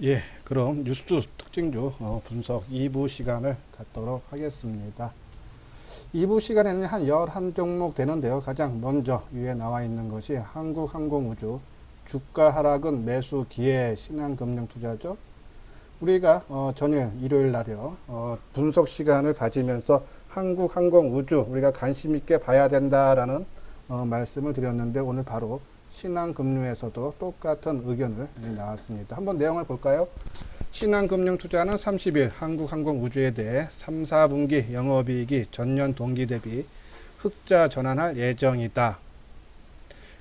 예, 그럼 뉴스 특징주 분석 2부 시간을 갖도록 하겠습니다. 2부 시간에는 한 11종목 되는데요. 가장 먼저 위에 나와 있는 것이 한국항공우주 주가 하락은 매수 기회 신한금융투자죠. 우리가 전일 일요일 날이요. 분석 시간을 가지면서 한국항공우주 우리가 관심 있게 봐야 된다라는 말씀을 드렸는데 오늘 바로 신한금융에서도 똑같은 의견을 나왔습니다. 한번 내용을 볼까요? 신한금융투자는 30일 한국항공우주에 대해 3, 4분기 영업이익이 전년 동기 대비 흑자 전환할 예정이다.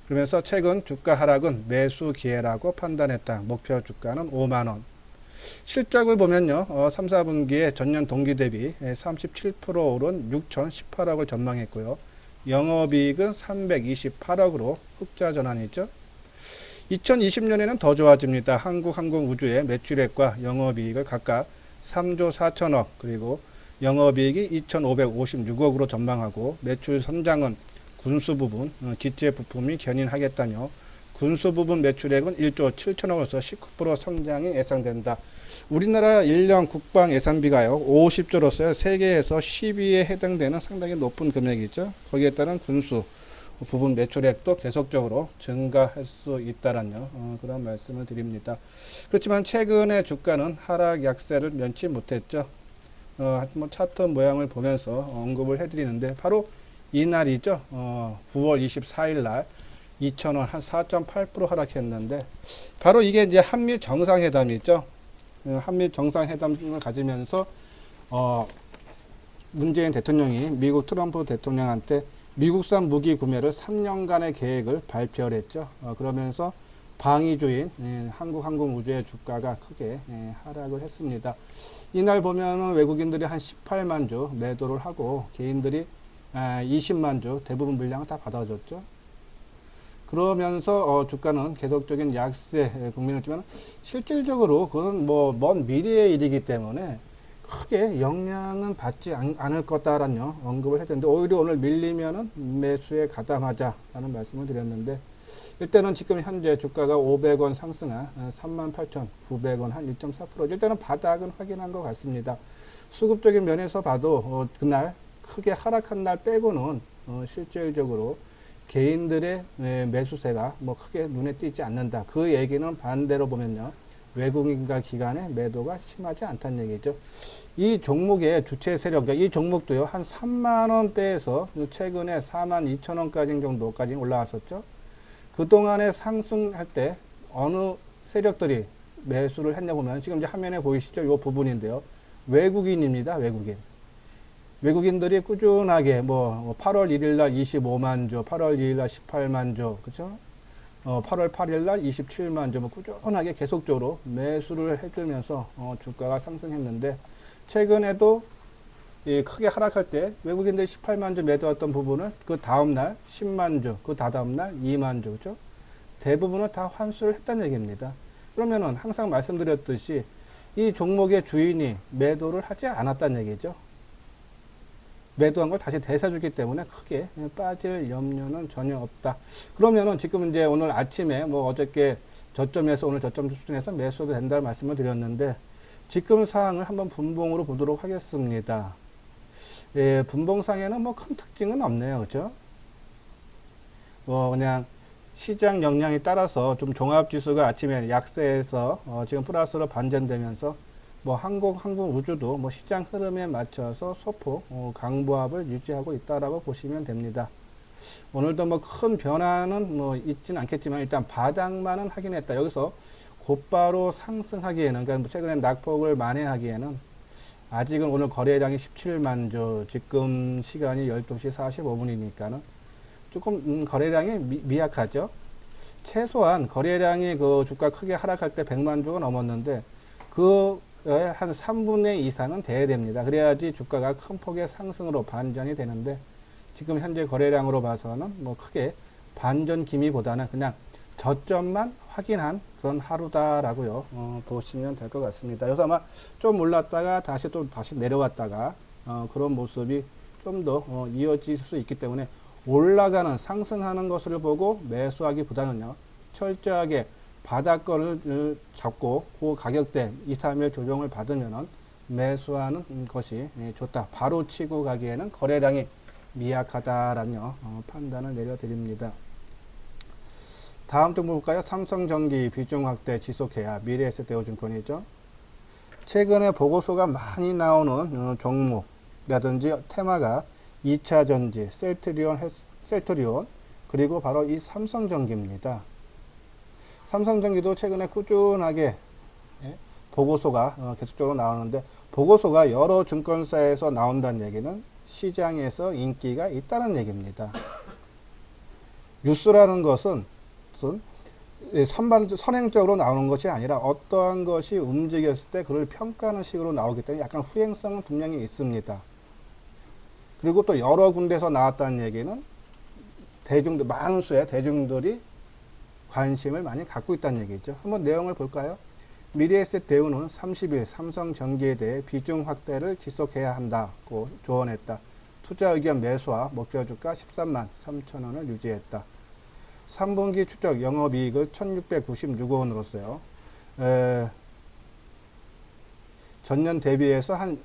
그러면서 최근 주가 하락은 매수 기회라고 판단했다. 목표 주가는 5만원. 실적을 보면요. 3, 4분기에 전년 동기 대비 37% 오른 6,018억을 전망했고요. 영업이익은 328억으로 흑자 전환이죠. 2020년에는 더 좋아집니다. 한국항공우주의 매출액과 영업이익을 각각 3조 4천억 그리고 영업이익이 2,556억으로 전망하고 매출 선장은 군수 부분, 기체 부품이 견인하겠다며 군수 부분 매출액은 1조 7천억으로서 19% 성장이 예상된다. 우리나라 1년 국방 예산비가요 50조로서요 세계에서 10위에 해당되는 상당히 높은 금액이죠. 거기에 따른 군수 부분 매출액도 계속적으로 증가할 수 있다라는 그런 말씀을 드립니다. 그렇지만 최근에 주가는 하락 약세를 면치 못했죠. 뭐 차트 모양을 보면서 언급을 해드리는데 바로 이날이죠. 9월 24일 날 2,000원 한 4.8% 하락했는데 바로 이게 이제 한미 정상회담이죠. 한미 정상회담을 가지면서 문재인 대통령이 미국 트럼프 대통령한테 미국산 무기 구매를 3년간의 계획을 발표를 했죠. 그러면서 방위주인 한국항공우주의 주가가 크게 하락을 했습니다. 이날 보면은 외국인들이 한 18만 주 매도를 하고 개인들이 20만 주 대부분 물량을 다 받아줬죠. 그러면서 주가는 계속적인 약세 국면을 했지만 실질적으로 그건 뭐 먼 미래의 일이기 때문에 크게 영향은 받지 않을 거다라는 언급을 했는데 오히려 오늘 밀리면은 매수에 가담하자라는 말씀을 드렸는데 일단은 지금 현재 주가가 500원 상승한 38,900원 한 1.4% 일단은 바닥은 확인한 것 같습니다. 수급적인 면에서 봐도 그날 크게 하락한 날 빼고는 실질적으로 개인들의 매수세가 뭐 크게 눈에 띄지 않는다. 그 얘기는 반대로 보면요. 외국인과 기관의 매도가 심하지 않다는 얘기죠. 이 종목의 주체 세력, 이 종목도요, 한 3만원대에서 최근에 4만 2천원까지 정도까지 올라왔었죠. 그동안에 상승할 때 어느 세력들이 매수를 했냐 보면 지금 이제 화면에 보이시죠? 이 부분인데요. 외국인입니다. 외국인. 외국인들이 꾸준하게 뭐 8월 1일 날 25만 주, 8월 2일 날 18만 주, 그죠? 8월 8일 날 27만 주, 뭐 꾸준하게 계속적으로 매수를 해주면서 주가가 상승했는데 최근에도 크게 하락할 때 외국인들이 18만 주 매도했던 부분을 그 다음 날 10만 주, 그 다다음 날 2만 주, 그죠? 대부분을 다 환수를 했다는 얘기입니다. 그러면은 항상 말씀드렸듯이 이 종목의 주인이 매도를 하지 않았다는 얘기죠. 매도한 걸 다시 되사주기 때문에 크게 빠질 염려는 전혀 없다. 그러면은 지금 이제 오늘 아침에 뭐 어저께 저점에서 오늘 저점 수준에서 매수도 된다는 말씀을 드렸는데 지금 사항을 한번 분봉으로 보도록 하겠습니다. 예, 분봉상에는 뭐 큰 특징은 없네요. 그죠? 뭐 그냥 시장 영향에 따라서 좀 종합지수가 아침에 약세에서 지금 플러스로 반전되면서 뭐 항공우주도 뭐 시장 흐름에 맞춰서 소폭 강보합을 유지하고 있다라고 보시면 됩니다. 오늘도 뭐 큰 변화는 뭐 있지는 않겠지만 일단 바닥만은 확인했다. 여기서 곧바로 상승하기에는 그러니까 최근에 낙폭을 만회하기에는 아직은 오늘 거래량이 17만 주 지금 시간이 12시 45분이니까는 조금 거래량이 미약하죠. 최소한 거래량이 그 주가 크게 하락할 때 100만 주가 넘었는데 그 한 3분의 2 이상은 돼야 됩니다. 그래야지 주가가 큰 폭의 상승으로 반전이 되는데 지금 현재 거래량으로 봐서는 뭐 크게 반전 기미보다는 그냥 저점만 확인한 그런 하루다라고요. 보시면 될 것 같습니다. 그래서 아마 좀 올랐다가 다시 내려왔다가 그런 모습이 좀 더 이어질 수 있기 때문에 올라가는 상승하는 것을 보고 매수하기보다는요. 철저하게 바닥권을 잡고 그 가격대 2, 3일 조정을 받으면 매수하는 것이 좋다. 바로 치고 가기에는 거래량이 미약하다라는 판단을 내려드립니다. 다음 종목 볼까요? 삼성전기 비중 확대 지속해야 미래에셋대우증권이죠. 최근에 보고서가 많이 나오는 종목이라든지 테마가 2차전지, 셀트리온, 그리고 바로 이 삼성전기입니다. 삼성전기도 최근에 꾸준하게 보고서가 계속적으로 나오는데, 보고서가 여러 증권사에서 나온다는 얘기는 시장에서 인기가 있다는 얘기입니다. 뉴스라는 것은 선행적으로 나오는 것이 아니라 어떠한 것이 움직였을 때 그걸 평가하는 식으로 나오기 때문에 약간 후행성은 분명히 있습니다. 그리고 또 여러 군데서 나왔다는 얘기는 많은 수의 대중들이 관심을 많이 갖고 있다는 얘기죠. 한번 내용을 볼까요? 미래에셋 대우는 30일 삼성전기에 대해 비중 확대를 지속해야 한다고 조언했다. 투자 의견 매수와 목표 주가 13만 3천 원을 유지했다. 3분기 추적 영업이익을 1696원으로서요. 전년 대비해서 한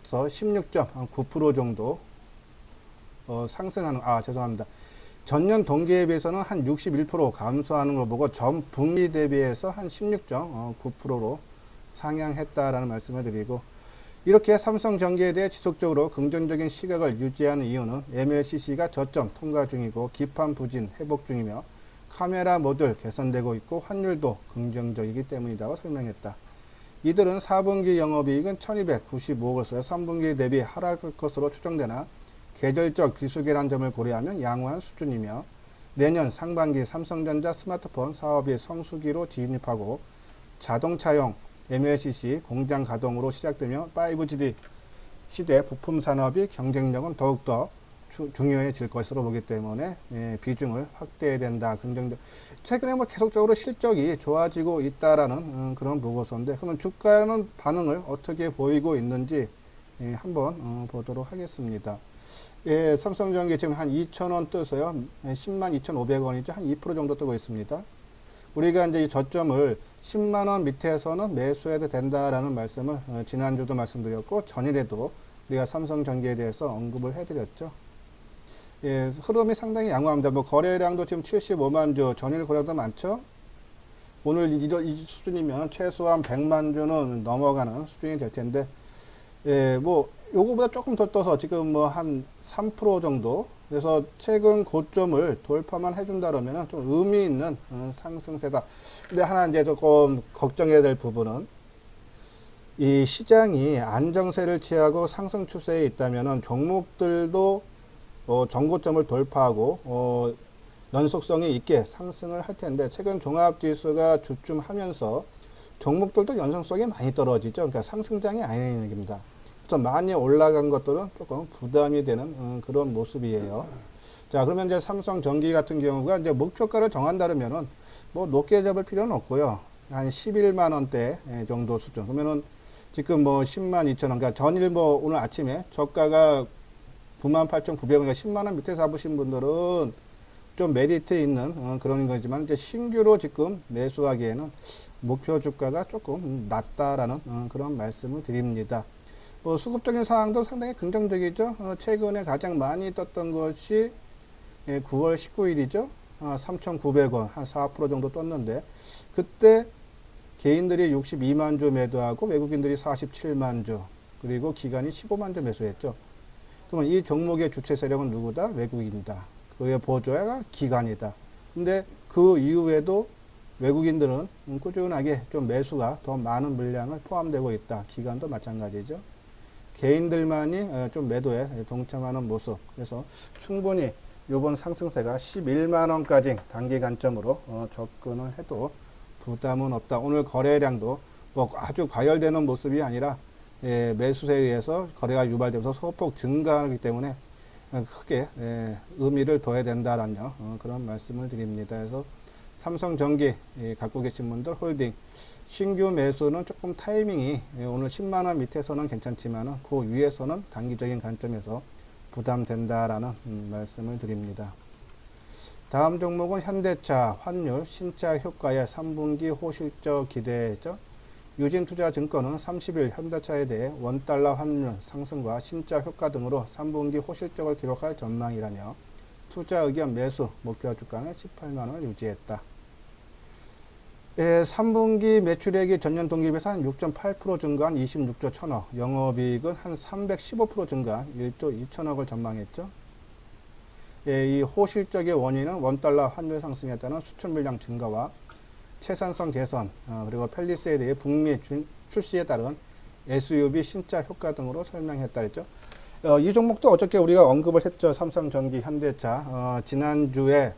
16.9% 정도 상승하는, 죄송합니다. 전년 동기에 비해서는 한 61% 감소하는 걸 보고 전 분기 대비해서 한 16.9%로 상향했다라는 말씀을 드리고, 이렇게 삼성전기에 대해 지속적으로 긍정적인 시각을 유지하는 이유는 MLCC가 저점 통과 중이고 기판 부진 회복 중이며 카메라 모듈 개선되고 있고 환율도 긍정적이기 때문이라고 설명했다. 이들은 4분기 영업이익은 1295억으로서 3분기 대비 하락할 것으로 추정되나 계절적 비수기란 점을 고려하면 양호한 수준이며, 내년 상반기 삼성전자 스마트폰 사업이 성수기로 진입하고 자동차용 MLCC 공장 가동으로 시작되며 5G 시대 부품 산업이 경쟁력은 더욱더 중요해질 것으로 보기 때문에 비중을 확대해야 된다. 긍정적. 최근에 계속적으로 실적이 좋아지고 있다라는 그런 보고서인데, 그러면 주가는 반응을 어떻게 보이고 있는지 한번 보도록 하겠습니다. 삼성전기 지금 한 2,000원 떠서요. 10만 2,500원이죠. 한 2% 정도 뜨고 있습니다. 우리가 이제 이 저점을 10만원 밑에서는 매수해도 된다라는 말씀을 지난주도 말씀드렸고, 전일에도 우리가 삼성전기에 대해서 언급을 해드렸죠. 흐름이 상당히 양호합니다. 거래량도 지금 75만 주, 전일 거래량도 많죠. 오늘 이 수준이면 최소한 100만 주는 넘어가는 수준이 될 텐데, 요거보다 조금 더 떠서 지금 한 3% 정도, 그래서 최근 고점을 돌파만 해준다 그러면 좀 의미 있는 상승세다. 근데 하나 이제 조금 걱정해야 될 부분은, 이 시장이 안정세를 취하고 상승 추세에 있다면 종목들도 전고점을 돌파하고 연속성이 있게 상승을 할 텐데, 최근 종합지수가 주춤하면서 종목들도 연속성이 많이 떨어지죠. 그러니까 상승장이 아니라는 얘기입니다. 그래서 많이 올라간 것들은 조금 부담이 되는 그런 모습이에요. 자, 그러면 이제 삼성전기 같은 경우가 이제 목표가를 정한다면은 높게 잡을 필요는 없고요. 한 11만 원대 정도 수준. 그러면은 지금 10만 2천 원. 그러니까 전일 오늘 아침에 저가가 98,900원이니까 10만 원 밑에 잡으신 분들은 좀 메리트 있는 그런 거지만, 이제 신규로 지금 매수하기에는 목표 주가가 조금 낮다라는 그런 말씀을 드립니다. 수급적인 상황도 상당히 긍정적이죠. 최근에 가장 많이 떴던 것이 9월 19일이죠. 3,900원, 한 4% 정도 떴는데, 그때 개인들이 62만 주 매도하고 외국인들이 47만 주, 그리고 기관이 15만 주 매수했죠. 그러면 이 종목의 주체 세력은 누구다? 외국인이다. 그의 보조가 기관이다. 근데 그 이후에도 외국인들은 꾸준하게 좀 매수가 더 많은 물량을 포함되고 있다. 기관도 마찬가지죠. 개인들만이 좀 매도에 동참하는 모습. 그래서 충분히 이번 상승세가 11만 원까지 단기 관점으로 접근을 해도 부담은 없다. 오늘 거래량도 아주 과열되는 모습이 아니라 매수세에 의해서 거래가 유발되면서 소폭 증가하기 때문에 크게 의미를 둬야 된다라는 그런 말씀을 드립니다. 그래서 삼성전기 갖고 계신 분들 홀딩 신규 매수는 조금 타이밍이 오늘 10만 원 밑에서는 괜찮지만 그 위에서는 단기적인 관점에서 부담된다라는 말씀을 드립니다. 다음 종목은 현대차, 환율, 신차 효과의 3분기 호실적 기대죠. 유진투자증권은 30일 현대차에 대해 원달러 환율 상승과 신차 효과 등으로 3분기 호실적을 기록할 전망이라며 투자 의견 매수 목표 주가는 18만원을 유지했다. 3분기 매출액이 전년 동기 비해서 한 6.8% 증가한 26조 1천억, 영업이익은 한 315% 증가한 1조 2천억을 전망했죠. 이 호실적의 원인은 원달러 환율 상승에 따른 수출 물량 증가와 채산성 개선, 그리고 펠리세이드의 북미 출시에 따른 SUV 신차 효과 등으로 설명했다 했죠. 이 종목도 어저께 우리가 언급을 했죠. 삼성전기, 현대차. 지난주에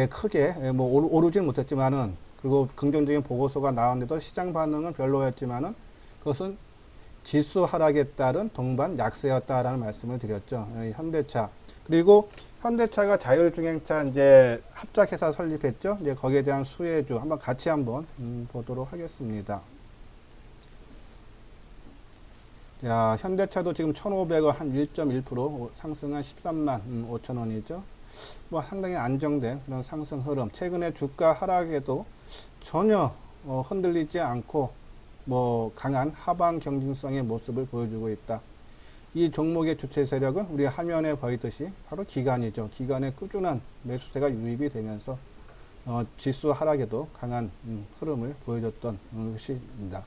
크게 뭐 오르진 못했지만은, 그리고 긍정적인 보고서가 나왔는데도 시장 반응은 별로였지만은 그것은 지수 하락에 따른 동반 약세였다라는 말씀을 드렸죠. 현대차. 그리고 현대차가 자율주행차 이제 합작회사 설립했죠. 이제 거기에 대한 수혜주 한번 같이 한번 보도록 하겠습니다. 야, 현대차도 지금 1,500원 한 1.1% 상승한 13만 5천 원이죠. 뭐 상당히 안정된 그런 상승 흐름. 최근에 주가 하락에도 전혀 흔들리지 않고 뭐 강한 하방 경직성의 모습을 보여주고 있다. 이 종목의 주체 세력은 우리 화면에 보이듯이 바로 기관이죠. 기관의 꾸준한 매수세가 유입이 되면서 지수 하락에도 강한 흐름을 보여줬던 것입니다.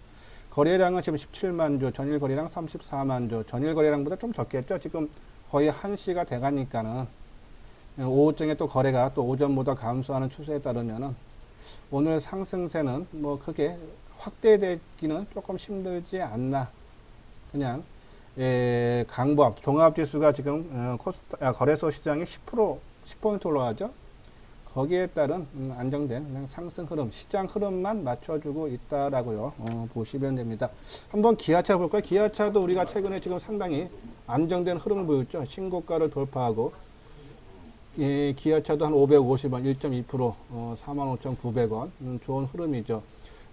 거래량은 지금 17만 주, 전일 거래량 34만 주, 전일 거래량보다 좀 적겠죠. 지금 거의 1시가 돼가니까는 오후쯤에 또 거래가 또 오전보다 감소하는 추세에 따르면은 오늘 상승세는 뭐 크게 확대되기는 조금 힘들지 않나. 그냥 강보합 종합지수가 지금 거래소 시장이 10포인트 올라가죠. 거기에 따른 안정된 그냥 상승 흐름, 시장 흐름만 맞춰주고 있다라고요. 보시면 됩니다. 한번 기아차 볼까요? 기아차도 우리가 최근에 지금 상당히 안정된 흐름을 보였죠. 신고가를 돌파하고 기아차도 한 550원, 1.2%, 45,900원 좋은 흐름이죠.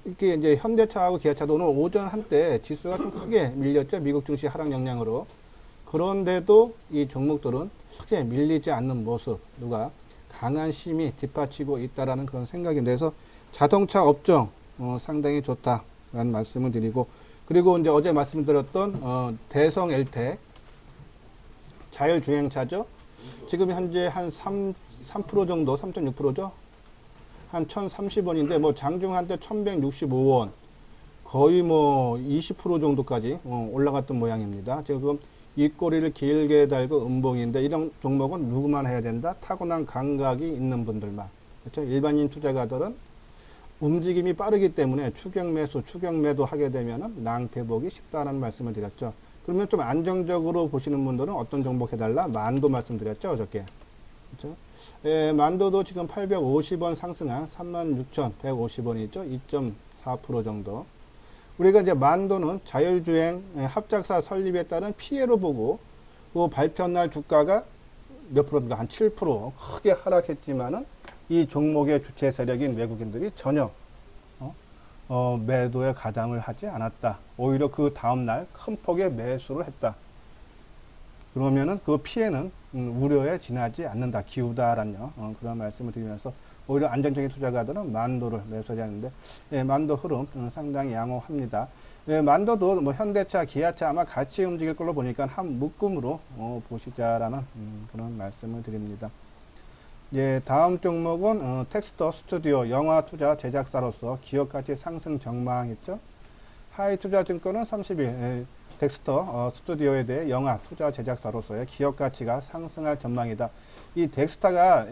이렇게 이제 현대차하고 기아차도 오늘 오전 한때 지수가 좀 크게 밀렸죠. 미국 증시 하락 영향으로. 그런데도 이 종목들은 크게 밀리지 않는 모습, 누가 강한 힘이 뒷받치고 있다라는 그런 생각인데, 그래서 자동차 업종 상당히 좋다라는 말씀을 드리고, 그리고 이제 어제 말씀드렸던 대성 엘텍 자율주행차죠. 지금 현재 한 3% 정도, 3.6%죠. 한 1,030원인데, 뭐 장중 한때 1,165원, 거의 뭐 20% 정도까지 올라갔던 모양입니다. 지금 이 꼬리를 길게 달고 음봉인데, 이런 종목은 누구만 해야 된다? 타고난 감각이 있는 분들만. 그렇죠? 일반인 투자가들은 움직임이 빠르기 때문에 추격 매수, 추격 매도 하게 되면은 낭패보기 쉽다라는 말씀을 드렸죠. 그러면 좀 안정적으로 보시는 분들은 어떤 종목 해달라? 만도 말씀드렸죠, 어저께. 그렇죠? 만도도 지금 850원 상승한 36,150원이죠. 2.4% 정도. 우리가 이제 만도는 자율주행 합작사 설립에 따른 피해로 보고, 그 발표날 주가가 몇 프로입니까? 한 7% 크게 하락했지만은 이 종목의 주체 세력인 외국인들이 전혀 매도에 가담을 하지 않았다. 오히려 그 다음날 큰 폭의 매수를 했다. 그러면은 그 피해는 우려에 지나지 않는다. 기우다라는 그런 말씀을 드리면서 오히려 안정적인 투자가들은 만도를 매수하지 않는데, 만도 흐름 상당히 양호합니다. 만도도 뭐 현대차, 기아차 아마 같이 움직일 걸로 보니까 한 묶음으로 보시자라는 그런 말씀을 드립니다. 다음 종목은 텍스터 스튜디오 영화 투자 제작사로서 기업가치 상승 전망했죠. 하이투자증권은 30일 덱스터 스튜디오에 대해 영화 투자 제작사로서의 기업가치가 상승할 전망이다. 이 덱스터가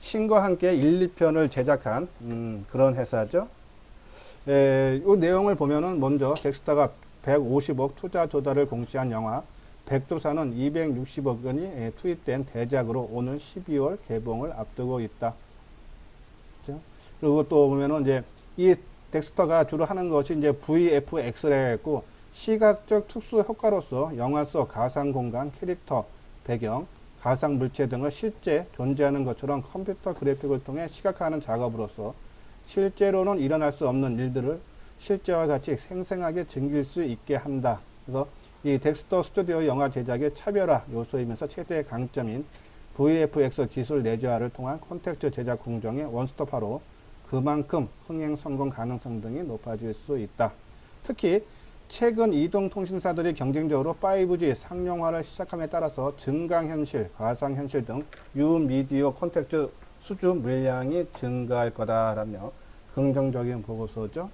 신과 함께 1, 2편을 제작한 그런 회사죠. 이 내용을 보면은 먼저 덱스터가 150억 투자 조달을 공시한 영화 백두산은 260억 원이 투입된 대작으로 오늘 12월 개봉을 앞두고 있다. 그렇죠? 그리고 또 보면은 이제 이 덱스터가 주로 하는 것이 이제 VFX라고 했고, 시각적 특수 효과로서 영화 속 가상 공간, 캐릭터, 배경, 가상 물체 등을 실제 존재하는 것처럼 컴퓨터 그래픽을 통해 시각화하는 작업으로서 실제로는 일어날 수 없는 일들을 실제와 같이 생생하게 즐길 수 있게 한다. 그래서 이 덱스터 스튜디오 영화 제작의 차별화 요소이면서 최대의 강점인 VFX 기술 내재화를 통한 콘텐츠 제작 공정의 원스톱화로 그만큼 흥행 성공 가능성 등이 높아질 수 있다. 특히 최근 이동통신사들이 경쟁적으로 5G 상용화를 시작함에 따라서 증강현실, 가상현실 등 유미디어 콘텐츠 수주 물량이 증가할 거다라며 긍정적인 보고서죠.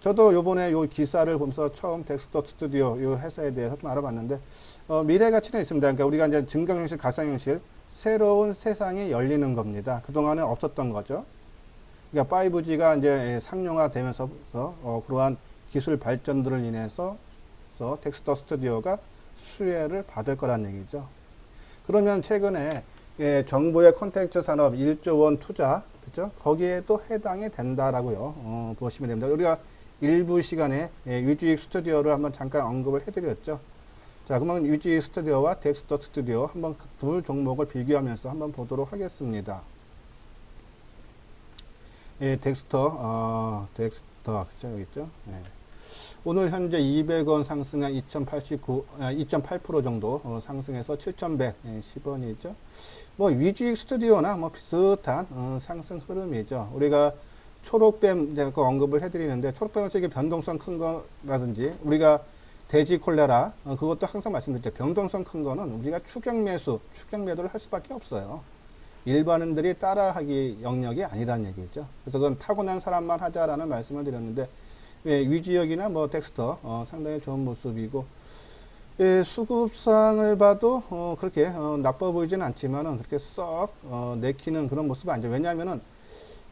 저도 요번에 요 기사를 보면서 처음 덱스터 스튜디오 요 회사에 대해서 좀 알아봤는데 미래 가치는 있습니다. 그러니까 우리가 이제 증강현실, 가상현실 새로운 세상이 열리는 겁니다. 그동안은 없었던 거죠. 그러니까 5G가 이제 상용화 되면서 그러한 기술 발전들을 인해서 덱스터 스튜디오가 수혜를 받을 거란 얘기죠. 그러면 최근에 정부의 콘텐츠 산업 1조 원 투자, 그죠? 거기에도 해당이 된다라고요. 보시면 됩니다. 우리가 일부 시간에 위즈익 스튜디오를 한번 잠깐 언급을 해드렸죠. 자, 그러면 위즈익 스튜디오와 덱스터 스튜디오 한번 두 종목을 비교하면서 한번 보도록 하겠습니다. 덱스터, 그죠? 여기 있죠? 네. 오늘 현재 200원 상승한 2.8% 정도 상승해서 7,110원이죠. 뭐 위즈익 스튜디오나 뭐 비슷한 상승 흐름이죠. 우리가 초록뱀 제가 언급을 해드리는데 초록뱀은 이게 변동성 큰 거라든지 우리가 돼지 콜레라 그것도 항상 말씀드렸죠. 변동성 큰 거는 우리가 추격 매도를 할 수밖에 없어요. 일반인들이 따라하기 영역이 아니라는 얘기죠. 그래서 그건 타고난 사람만 하자라는 말씀을 드렸는데 위지역이나 뭐 덱스터 상당히 좋은 모습이고 수급상을 봐도 그렇게 나빠 보이지는 않지만은 그렇게 썩 내키는 그런 모습은 아니죠. 왜냐하면은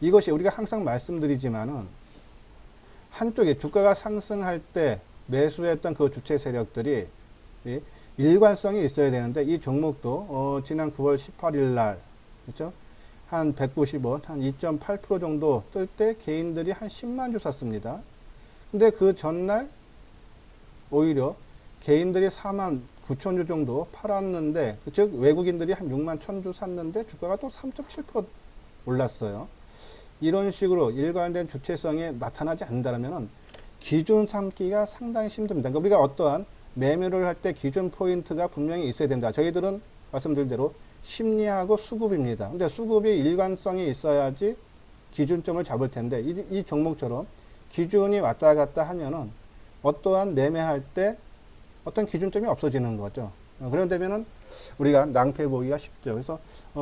이것이 우리가 항상 말씀드리지만은 한쪽에 주가가 상승할 때 매수했던 그 주체 세력들이 일관성이 있어야 되는데 이 종목도 지난 9월 18일 날 그렇죠? 한 190원, 한 2.8% 정도 뜰 때 개인들이 한 10만 주 샀습니다. 근데 그 전날 오히려 개인들이 4만 9천 주 정도 팔았는데, 즉 외국인들이 한 6만 1천 주 샀는데 주가가 또 3.7% 올랐어요. 이런 식으로 일관된 주체성이 나타나지 않는다면 기준 삼기가 상당히 힘듭니다. 그러니까 우리가 어떠한 매매를 할 때 기준 포인트가 분명히 있어야 된다. 저희들은 말씀드린 대로 심리하고 수급입니다. 근데 수급이 일관성이 있어야지 기준점을 잡을 텐데 이 종목처럼 기준이 왔다 갔다 하면은 어떠한 매매할 때 어떤 기준점이 없어지는 거죠. 그런다면은 우리가 낭패 보기가 쉽죠. 그래서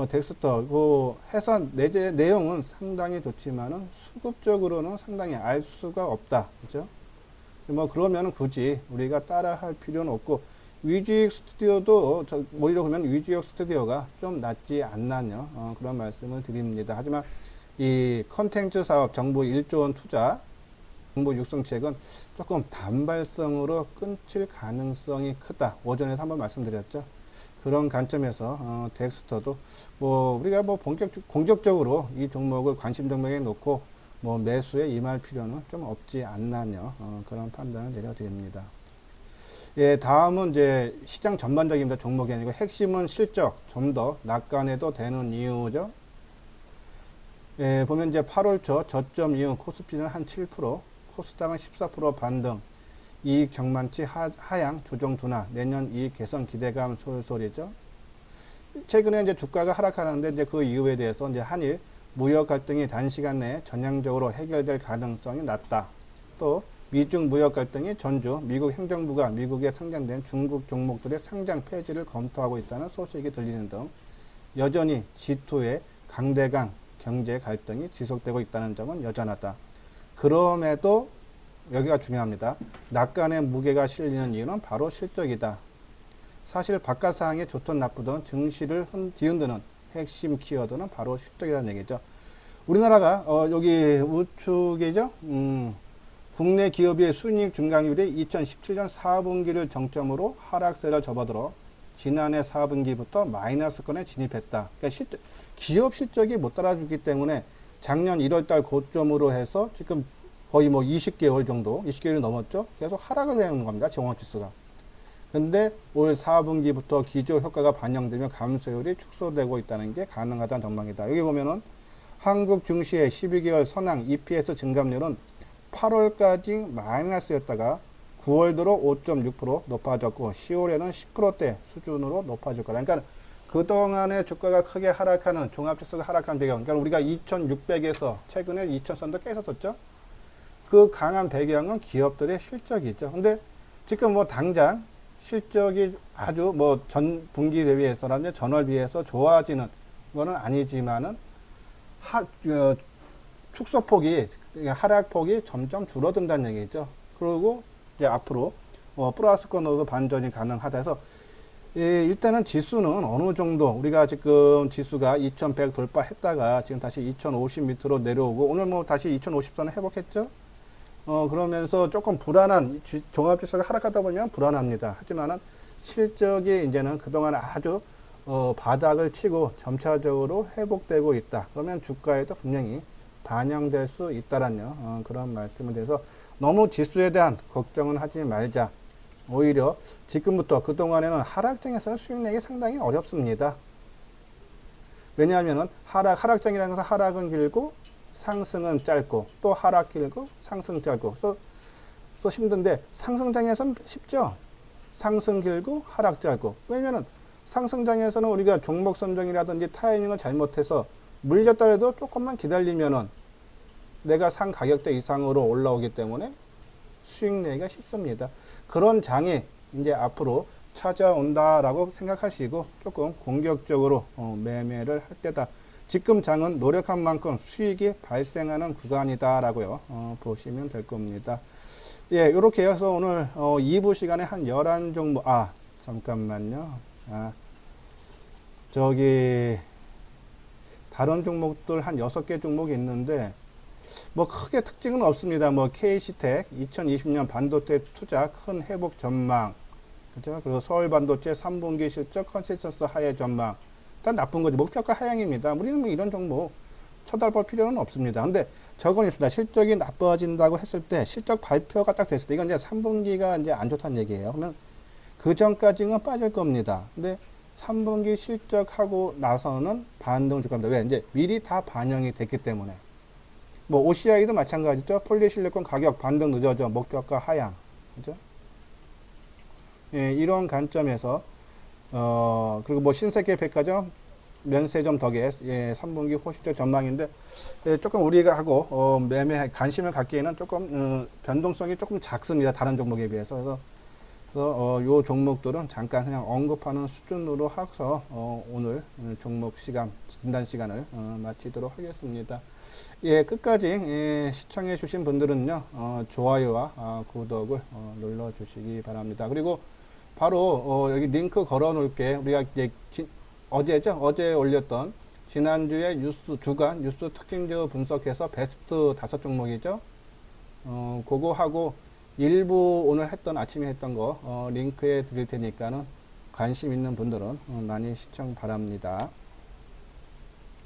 덱스터 그 회사 내용은 상당히 좋지만은 수급적으로는 상당히 알 수가 없다. 그죠? 뭐 그러면은 굳이 우리가 따라할 필요는 없고 위즈익 스튜디오도 오히려 보면 위즈익 스튜디오가 좀 낫지 않나요? 그런 말씀을 드립니다. 하지만 이 컨텐츠 사업 정부 1조 원 투자 정부 육성책은 조금 단발성으로 끊길 가능성이 크다. 오전에도 한번 말씀드렸죠. 그런 관점에서 덱스터도 뭐 우리가 뭐 공격적으로 이 종목을 관심 종목에 놓고 뭐 매수에 임할 필요는 좀 없지 않나요? 그런 판단을 내려드립니다. 예, 다음은 이제 시장 전반적입니다. 종목이 아니고 핵심은 실적 좀 더 낙관해도 되는 이유죠. 예, 보면 이제 8월 초 저점 이후 코스피는 한 7%, 코스닥은 14% 반등, 이익 정만치 하향 조정 둔화, 내년 이익 개선 기대감 솔솔이죠. 최근에 이제 주가가 하락하는데 이제 그 이유에 대해서 이제 한일 무역 갈등이 단시간 내에 전향적으로 해결될 가능성이 낮다. 또 미중 무역 갈등이 전주 미국 행정부가 미국에 상장된 중국 종목들의 상장 폐지를 검토하고 있다는 소식이 들리는 등 여전히 G2의 강대강 경제 갈등이 지속되고 있다는 점은 여전하다. 그럼에도 여기가 중요합니다. 낙관의 무게가 실리는 이유는 바로 실적이다. 사실 바깥 상황이 좋든 나쁘든 증시를 뒤흔드는 핵심 키워드는 바로 실적이라는 얘기죠. 우리나라가 여기 우측이죠. 국내 기업의 순이익 증가율이 2017년 4분기를 정점으로 하락세를 접어들어 지난해 4분기부터 마이너스권에 진입했다. 그러니까 기업 실적이 못 따라주기 때문에 작년 1월달 고점으로 해서 지금 거의 뭐 20개월 정도, 20개월이 넘었죠. 계속 하락을 해오는 겁니다. 종합지수가. 근데 올 4분기부터 기저 효과가 반영되며 감소율이 축소되고 있다는 게 가능하다는 전망이다. 여기 보면은 한국 증시의 12개월 선항 EPS 증감률은 8월까지 마이너스였다가 9월 들어 5.6% 높아졌고 10월에는 10%대 수준으로 높아질 거다. 그러니까 그동안에 주가가 크게 하락하는 종합지수가 하락한 배경, 그러니까 우리가 2600에서 최근에 2000선도 깼었었죠. 그 강한 배경은 기업들의 실적이죠. 근데 지금 뭐 당장 실적이 아주 뭐 전 분기 대비해서라든지 전월 비해서 좋아지는 거는 아니지만은 축소폭이, 하락폭이 점점 줄어든다는 얘기죠. 그리고 이제 앞으로 플러스권으로도 반전이 가능하다 해서, 일단은 지수는 어느 정도, 우리가 지금 지수가 2100 돌파했다가 지금 다시 2050 밑으로 내려오고, 오늘 뭐 다시 2050선을 회복했죠. 그러면서 조금 불안한, 종합지수가 하락하다 보면 불안합니다. 하지만은 실적이 이제는 그동안 아주 바닥을 치고 점차적으로 회복되고 있다. 그러면 주가에도 분명히 반영될 수 있다라는 그런 말씀을 드려서, 너무 지수에 대한 걱정은 하지 말자. 오히려 지금부터 그동안에는 하락장에서는 수익 내기 상당히 어렵습니다. 왜냐하면 하락장이라는 것은 하락은 길고 상승은 짧고, 또 하락 길고 상승 짧고, 또 힘든데 상승장에서는 쉽죠. 상승 길고 하락 짧고. 왜냐면은 상승장에서는 우리가 종목 선정이라든지 타이밍을 잘못해서 물렸더라도 조금만 기다리면은 내가 산 가격대 이상으로 올라오기 때문에 수익 내기가 쉽습니다. 그런 장이 이제 앞으로 찾아온다라고 생각하시고 조금 공격적으로 매매를 할 때다. 지금 장은 노력한 만큼 수익이 발생하는 구간이다라고요. 보시면 될 겁니다. 예, 이렇게 해서 오늘 2부 시간에 한 11종목, 잠깐만요. 다른 종목들 한 6개 종목이 있는데, 뭐 크게 특징은 없습니다. 뭐 KC텍 2020년 반도체 투자 큰 회복 전망, 그죠? 그리고 서울 반도체 3분기 실적 컨센서스 하회 전망. 일단 나쁜 거지. 목표가 하향입니다. 우리는 뭐 이런 종목 쳐다볼 필요는 없습니다. 근데 저건 있습니다. 실적이 나빠진다고 했을 때, 실적 발표가 딱 됐을 때, 이건 이제 3분기가 이제 안 좋다는 얘기예요. 그러면 그 전까지는 빠질 겁니다. 근데 3분기 실적하고 나서는 반등 줄 겁니다. 왜? 이제 미리 다 반영이 됐기 때문에. 뭐 OCI도 마찬가지죠. 폴리실리콘 가격 반등 늦어져. 목표가 하향. 그죠? 예, 이런 관점에서 그리고 뭐 신세계 백화점 면세점 덕에 3분기 호실적 전망인데, 조금 우리가 하고 매매 관심을 갖기에는 조금 변동성이 조금 작습니다. 다른 종목에 비해서. 그래서 요 종목들은 잠깐 그냥 언급하는 수준으로 해서 오늘 종목 시간, 진단 시간을 마치도록 하겠습니다. 예, 끝까지 시청해 주신 분들은요, 좋아요와 구독을 눌러 주시기 바랍니다. 그리고 바로 여기 링크 걸어 놓을게. 우리가 이제 어제 올렸던 지난주에 주간 뉴스 특징주 분석해서 베스트 5종목이죠. 그거 하고 일부 오늘 아침에 했던 거 링크해 드릴 테니까는 관심 있는 분들은 많이 시청 바랍니다.